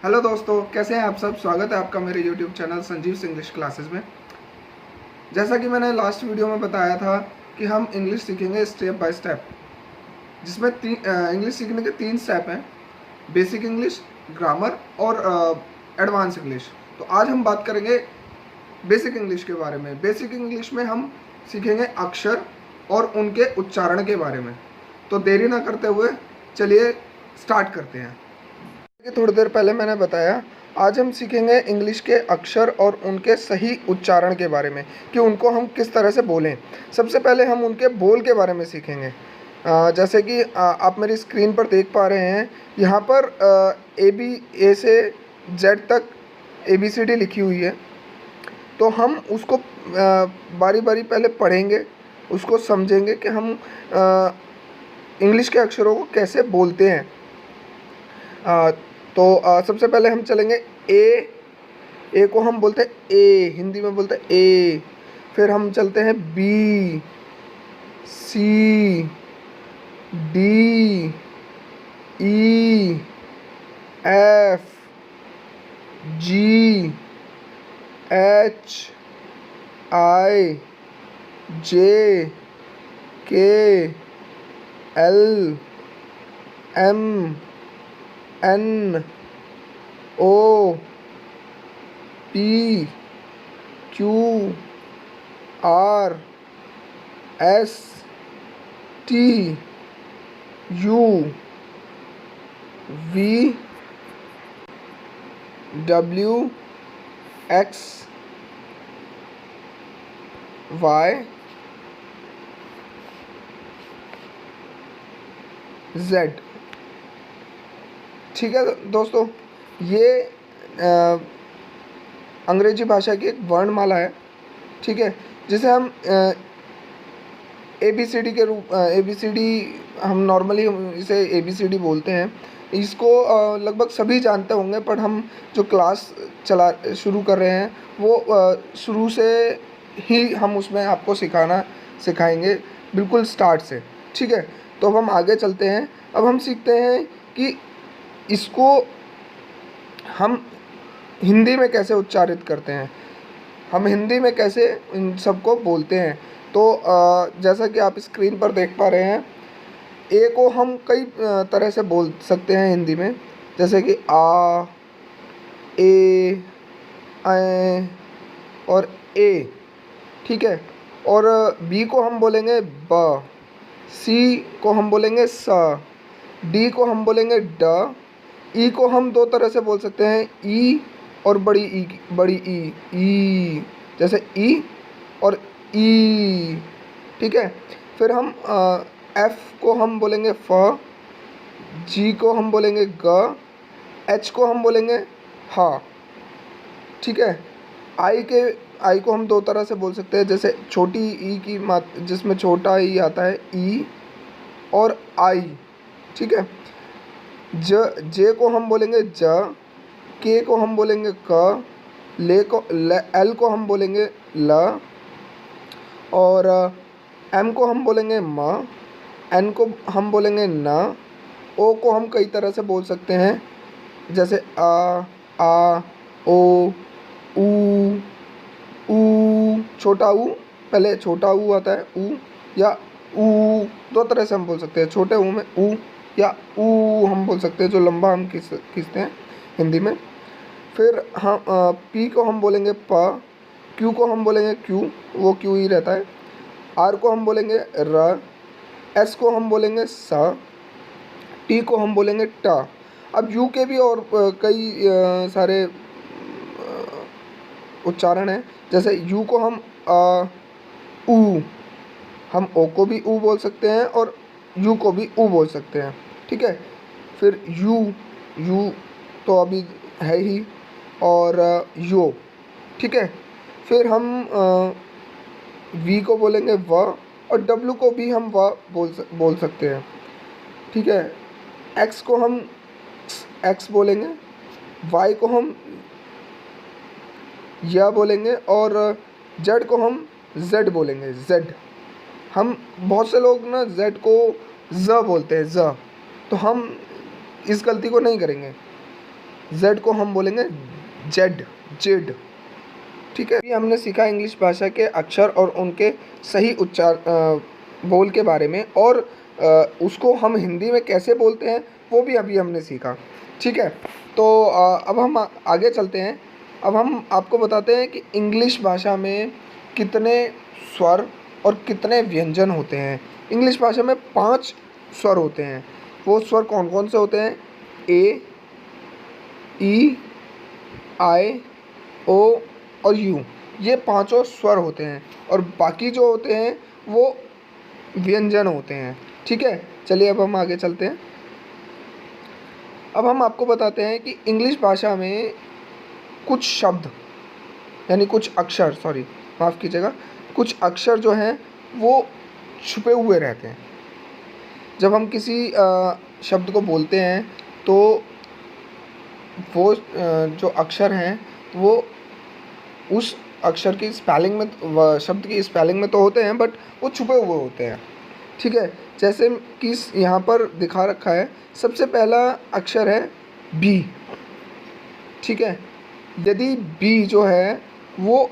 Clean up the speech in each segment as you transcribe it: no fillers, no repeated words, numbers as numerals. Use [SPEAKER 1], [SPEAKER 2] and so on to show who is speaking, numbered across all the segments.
[SPEAKER 1] Hello दोस्तों, कैसे हैं आप सब। स्वागत है आपका मेरे YouTube channel Sanjeev English classes में। जैसा कि मैंने लास्ट वीडियो में बताया था कि हम इंग्लिश सीखेंगे स्टेप बाय स्टेप, जिसमें इंग्लिश सीखने के 3 स्टेप हैं: बेसिक इंग्लिश, ग्रामर और एडवांस इंग्लिश। तो आज हम बात करेंगे बेसिक इंग्लिश के बारे में। बेसिक इंग्लिश में हम सीखेंगे अक्षर और उनके उच्चारण के बारे में। तो देरी ना करते हुए चलिए स्टार्ट करते हैं। थोड़ी देर पहले मैंने बताया, आज हम सीखेंगे इंग्लिश के अक्षर और उनके सही उच्चारण के बारे में कि उनको हम किस तरह से बोलें। सबसे पहले हम उनके बोल के बारे में सीखेंगे। जैसे कि आप मेरी स्क्रीन पर देख पा रहे हैं, यहाँ पर ए से जेड तक ABCD लिखी हुई है। तो हम उसको बारी बारी पहले पढ़ेंगे, उसको समझेंगे कि हम इंग्लिश के अक्षरों को कैसे बोलते हैं। तो सबसे पहले हम चलेंगे ए को हम बोलते हैं ए, हिंदी में बोलते हैं ए। फिर हम चलते हैं B, C, D, E, F, G, H, I, J, K, L, M, N, O, P, Q, R, S, T, U, V, W, X, Y, Z। ठीक है दोस्तों, ये अंग्रेजी भाषा की एक वर्णमाला है, ठीक है, जिसे हम ABCD के रूप ABCD हम नॉर्मली इसे ABCD बोलते हैं। इसको लगभग सभी जानते होंगे, पर हम जो क्लास शुरू कर रहे हैं वो शुरू से ही हम उसमें आपको सिखाएंगे बिल्कुल स्टार्ट से। ठीक है, तो अब हम आगे चलते हैं। अब हम सीखते हैं कि इसको हम हिंदी में कैसे उच्चारित करते हैं, हम हिंदी में कैसे इन सबको बोलते हैं। तो जैसा कि आप स्क्रीन पर देख पा रहे हैं, ए को हम कई तरह से बोल सकते हैं हिंदी में, जैसे कि आ, ए, ऐ और ए। ठीक है, और बी को हम बोलेंगे ब, सी को हम बोलेंगे स, डी को हम बोलेंगे ड, ई को हम 2 तरह से बोल सकते हैं, ई और बड़ी ई, जैसे ई और ई। ठीक है, फिर हम एफ को हम बोलेंगे फ, जी को हम बोलेंगे ग, एच को हम बोलेंगे हा। ठीक है, आई को हम 2 तरह से बोल सकते हैं, जैसे छोटी ई की जिसमें छोटा ई आता है ई और आई। ठीक है, जे को हम बोलेंगे ज, के को हम बोलेंगे क, एल को हम बोलेंगे ल, और एम को हम बोलेंगे म, एन को हम बोलेंगे न, ओ को हम कई तरह से बोल सकते हैं, जैसे आ, ओ, ऊ, छोटा ऊ, पहले छोटा ऊ आता है ऊ, या ऊ 2 तरह से हम बोल सकते हैं। छोटे ऊ में ऊ या ऊ हम बोल सकते हैं, जो लंबा हम खींचते हैं हिंदी में। फिर हम पी को हम बोलेंगे प, क्यू को हम बोलेंगे क्यू, वो क्यू ही रहता है, आर को हम बोलेंगे र, एस को हम बोलेंगे स, टी को हम बोलेंगे ट। अब यू के भी और कई सारे उच्चारण हैं, जैसे यू को हम ऊ, हम ओ को भी ऊ बोल सकते हैं और यू को भी ऊ बोल सकते हैं। ठीक है, फिर यू तो अभी है ही, और यो। ठीक है, फिर हम वी को बोलेंगे व, और डब्लू को भी हम व बोल सकते हैं। ठीक है, एक्स को हम एक्स बोलेंगे, वाई को हम या बोलेंगे, और जेड को हम जेड बोलेंगे, जेड। हम बहुत से लोग ना जेड को ज बोलते हैं, ज, तो हम इस गलती को नहीं करेंगे। जेड को हम बोलेंगे जेड, जेड। ठीक है, अभी हमने सीखा इंग्लिश भाषा के अक्षर और उनके सही उच्चार बोल के बारे में, और उसको हम हिंदी में कैसे बोलते हैं वो भी अभी हमने सीखा। ठीक है, तो अब हम आगे चलते हैं। अब हम आपको बताते हैं कि इंग्लिश भाषा में कितने स्वर और कितने व्यंजन होते हैं। इंग्लिश भाषा में 5 स्वर होते हैं। वो स्वर कौन कौन से होते हैं? ए, ई, आई, ओ और यू, ये पांचों स्वर होते हैं, और बाकी जो होते हैं वो व्यंजन होते हैं। ठीक है, चलिए अब हम आगे चलते हैं। अब हम आपको बताते हैं कि इंग्लिश भाषा में कुछ शब्द यानी कुछ अक्षर, सॉरी माफ़ कीजिएगा, कुछ अक्षर जो हैं वो छुपे हुए रहते हैं। जब हम किसी शब्द को बोलते हैं तो वो जो अक्षर हैं वो उस अक्षर की स्पेलिंग में, शब्द की स्पेलिंग में तो होते हैं, बट वो छुपे हुए होते हैं। ठीक है, जैसे कि यहाँ पर दिखा रखा है, सबसे पहला अक्षर है बी। ठीक है, यदि बी जो है वो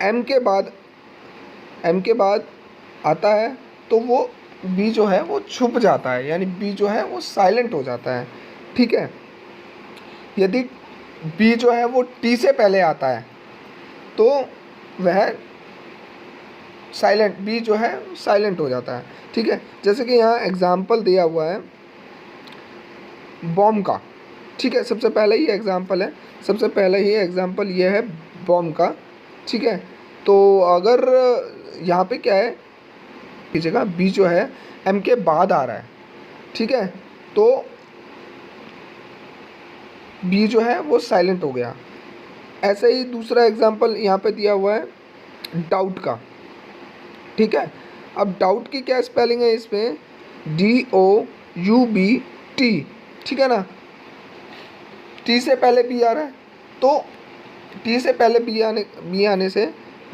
[SPEAKER 1] एम के बाद आता है तो वो बी जो है वो छुप जाता है, यानी बी जो है वो साइलेंट हो जाता है। ठीक है, यदि बी जो है वो टी से पहले आता है तो वह साइलेंट, बी जो है साइलेंट हो जाता है। ठीक है, जैसे कि यहाँ एग्जाम्पल दिया हुआ है बॉम्ब का। ठीक है, सबसे पहले ही एग्जाम्पल है, सबसे पहले ही एग्जाम्पल ये है बॉम्ब का। ठीक है, तो अगर यहाँ पे क्या है, कीजिएगा बी जो है एम के बाद आ रहा है। ठीक है, तो बी जो है वो साइलेंट हो गया। ऐसे ही दूसरा एग्जाम्पल यहाँ पे दिया हुआ है डाउट का। ठीक है, अब डाउट की क्या स्पेलिंग है इसमें? DOUBT। ठीक है ना, टी से पहले बी आ रहा है, तो टी से पहले बी आने से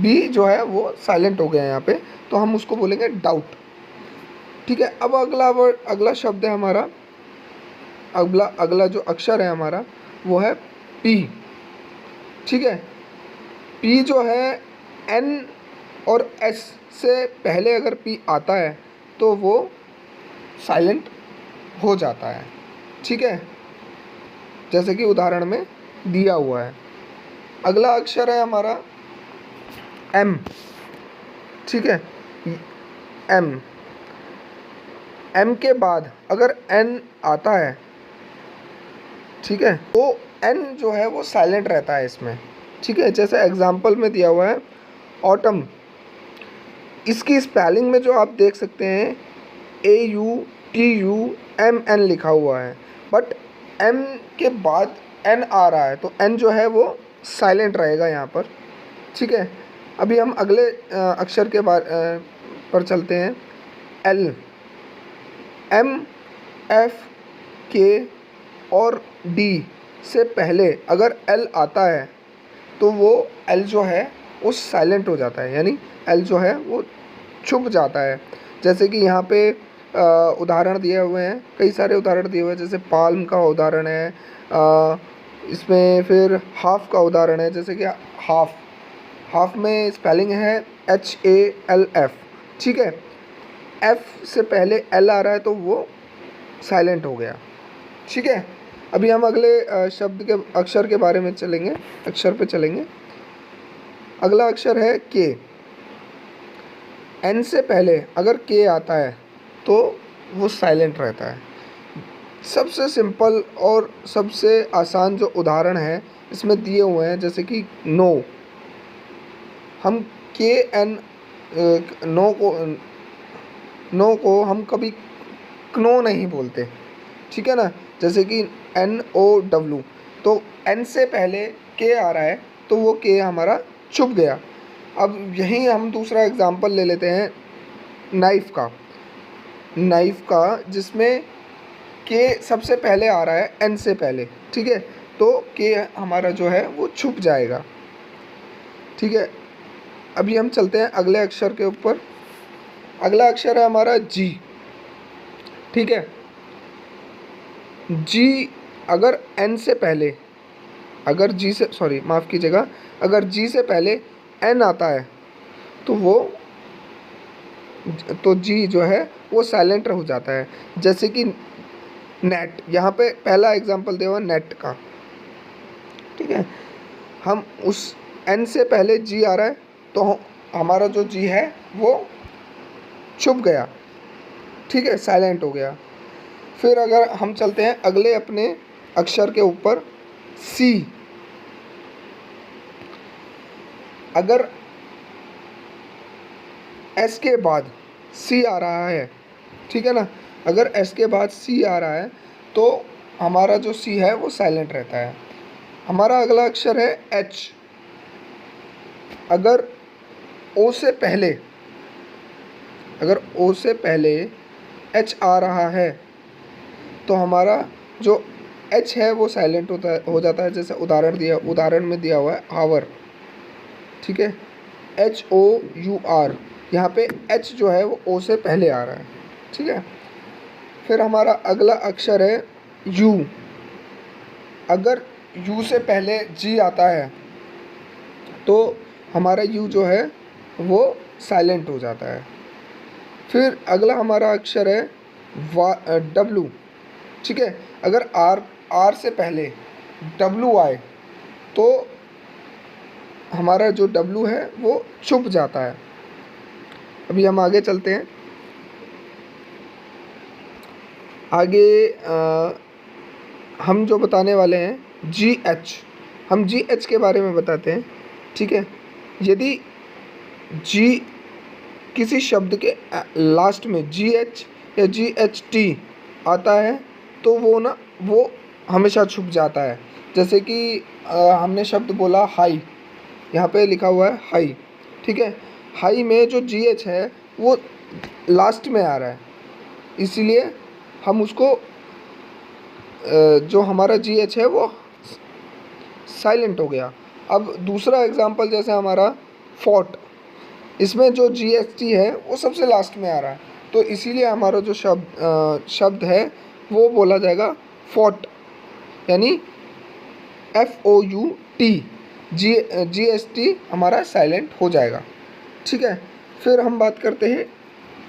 [SPEAKER 1] बी जो है वो साइलेंट हो गया है यहाँ पे, तो हम उसको बोलेंगे डाउट। ठीक है, अब अगला शब्द है हमारा, अगला जो अक्षर है हमारा वो है पी। ठीक है, पी जो है एन और एस से पहले अगर पी आता है तो वो साइलेंट हो जाता है। ठीक है, जैसे कि उदाहरण में दिया हुआ है। अगला अक्षर है हमारा एम। ठीक है, एम के बाद अगर एन आता है, ठीक है, तो एन जो है वो साइलेंट रहता है इसमें। ठीक है, जैसे एग्जाम्पल में दिया हुआ है ऑटम। इसकी स्पेलिंग में जो आप देख सकते हैं AUTUMN लिखा हुआ है, बट एम के बाद एन आ रहा है तो एन जो है वो साइलेंट रहेगा यहाँ पर। ठीक है, अभी हम अगले अक्षर के पर चलते हैं एल। MFK और D से पहले अगर एल आता है तो वो एल जो है वो साइलेंट हो जाता है, यानी एल जो है वो छुप जाता है। जैसे कि यहाँ पे उदाहरण दिए हुए हैं, कई सारे उदाहरण दिए हुए हैं, जैसे पाल्म का उदाहरण है, इसमें फिर हाफ का उदाहरण है। जैसे कि हाफ में स्पेलिंग है HALF। ठीक है, एफ से पहले एल आ रहा है तो वो साइलेंट हो गया। ठीक है, अभी हम अगले शब्द के अक्षर के बारे में चलेंगे, अक्षर पे चलेंगे। अगला अक्षर है के। एन से पहले अगर के आता है तो वो साइलेंट रहता है। सबसे सिंपल और सबसे आसान जो उदाहरण है इसमें दिए हुए हैं, जैसे कि नो। हम के एन नो को हम कभी क्नो नहीं बोलते। ठीक है ना, जैसे कि NOW, तो एन से पहले के आ रहा है तो वो के हमारा छुप गया। अब यहीं हम दूसरा एग्जांपल ले लेते हैं नाइफ़ का, जिसमें के सबसे पहले आ रहा है एन से पहले। ठीक है, तो के हमारा जो है वो छुप जाएगा। ठीक है, अभी हम चलते हैं अगले अक्षर के ऊपर। अगला अक्षर है हमारा जी। ठीक है, जी अगर एन से पहले, अगर जी से, सॉरी माफ़ कीजिएगा, अगर जी से पहले एन आता है तो जी जो है वो साइलेंट हो जाता है। जैसे कि नेट, यहाँ पे पहला एग्जांपल दिया हुआ नेट का, ठीक है। हम उस एन से पहले जी आ रहा है तो हमारा जो जी है वो छुप गया, ठीक है, साइलेंट हो गया। फिर अगर हम चलते हैं अगले अपने अक्षर के ऊपर, सी, अगर एस के बाद सी आ रहा है, ठीक है ना, अगर एस के बाद सी आ रहा है तो हमारा जो सी है वो साइलेंट रहता है। हमारा अगला अक्षर है एच, अगर ओ से पहले, अगर ओ से पहले एच आ रहा है तो हमारा जो एच है वो साइलेंट हो जाता है। जैसे उदाहरण में दिया हुआ है हावर, ठीक है, HOUR, यहाँ पे एच जो है वो ओ से पहले आ रहा है, ठीक है। फिर हमारा अगला अक्षर है यू, अगर यू से पहले जी आता है तो हमारा यू जो है वो साइलेंट हो जाता है। फिर अगला हमारा अक्षर है डब्लू, ठीक है, अगर आर से पहले डब्लू आए तो हमारा जो डब्लू है वो छुप जाता है। अभी हम आगे चलते हैं। आगे हम जो बताने वाले हैं जी एच, हम जी एच के बारे में बताते हैं, ठीक है। यदि जी किसी शब्द के लास्ट में जी एच या जी एच टी आता है तो वो हमेशा छुप जाता है। जैसे कि हमने शब्द बोला हाई, यहाँ पे लिखा हुआ है हाई, ठीक है, हाई में जो जी एच है वो लास्ट में आ रहा है, इसीलिए हम उसको जो हमारा जी एच है वो साइलेंट हो गया। अब दूसरा एग्जांपल जैसे हमारा फोर्ट, इसमें जो जी एच टी है वो सबसे लास्ट में आ रहा है, तो इसीलिए हमारा जो शब्द है वो बोला जाएगा फोर्ट, यानी FOUT, जी एस टी हमारा साइलेंट हो जाएगा, ठीक है। फिर हम बात करते हैं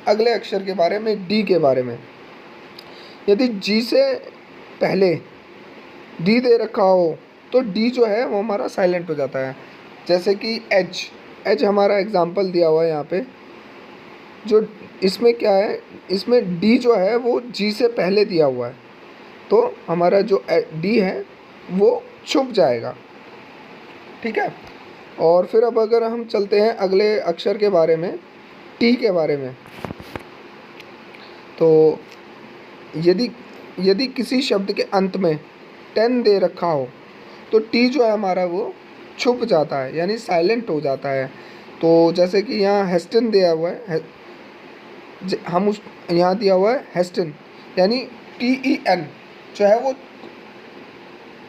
[SPEAKER 1] अगले अक्षर के बारे में, डी के बारे में। यदि जी से पहले डी दे रखा हो तो डी जो है वो हमारा साइलेंट हो जाता है। जैसे कि एच हमारा एग्जाम्पल दिया हुआ है यहाँ पे, जो इसमें क्या है, इसमें डी जो है वो जी से पहले दिया हुआ है तो हमारा जो डी है वो छुप जाएगा, ठीक है। और फिर अब अगर हम चलते हैं अगले अक्षर के बारे में, टी के बारे में, तो यदि किसी शब्द के अंत में 10 दे रखा हो तो टी जो है हमारा वो छुप जाता है, यानी साइलेंट हो जाता है। तो जैसे कि यहाँ हेस्टन दिया हुआ है, हम उस यहाँ दिया हुआ है हेस्टन, यानी TEN जो है वो,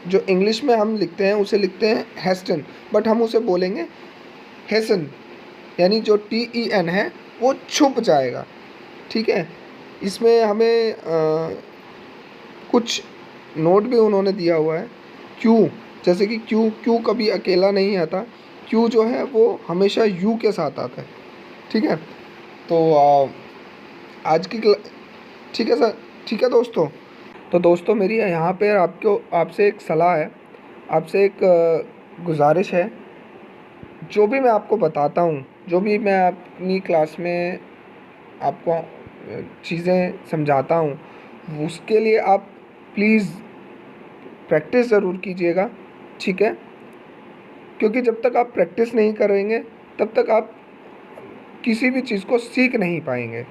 [SPEAKER 1] जो इंग्लिश में हम लिखते हैं उसे लिखते हैं हेस्टन, बट हम उसे बोलेंगे हेसन, यानी जो TEN है वो छुप जाएगा, ठीक है। इसमें हमें कुछ नोट भी उन्होंने दिया हुआ है। क्यू, जैसे कि क्यू कभी अकेला नहीं आता, क्यू जो है वो हमेशा यू के साथ आता है, ठीक है। तो आज की ठीक है सर, ठीक है दोस्तों। तो दोस्तों मेरी यहाँ पे आपसे एक सलाह है, आपसे एक गुजारिश है, जो भी मैं आपको बताता हूँ, जो भी मैं अपनी क्लास में आपको चीज़ें समझाता हूँ, उसके लिए आप प्लीज़ प्रैक्टिस ज़रूर कीजिएगा, ठीक है। क्योंकि जब तक आप प्रैक्टिस नहीं करेंगे तब तक आप किसी भी चीज़ को सीख नहीं पाएंगे,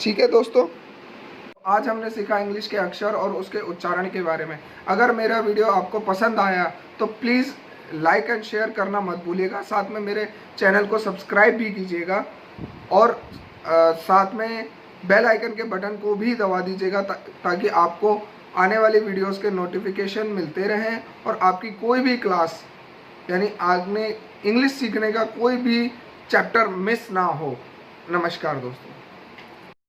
[SPEAKER 1] ठीक है दोस्तों। आज हमने सीखा इंग्लिश के अक्षर और उसके उच्चारण के बारे में। अगर मेरा वीडियो आपको पसंद आया तो प्लीज़ लाइक एंड शेयर करना मत भूलिएगा, साथ में मेरे चैनल को सब्सक्राइब भी कीजिएगा और साथ में बेल आइकन के बटन को भी दबा दीजिएगा ताकि आपको आने वाली वीडियोस के नोटिफिकेशन मिलते रहें और आपकी कोई भी क्लास, यानी आगे इंग्लिश सीखने का कोई भी चैप्टर मिस ना हो। नमस्कार दोस्तों।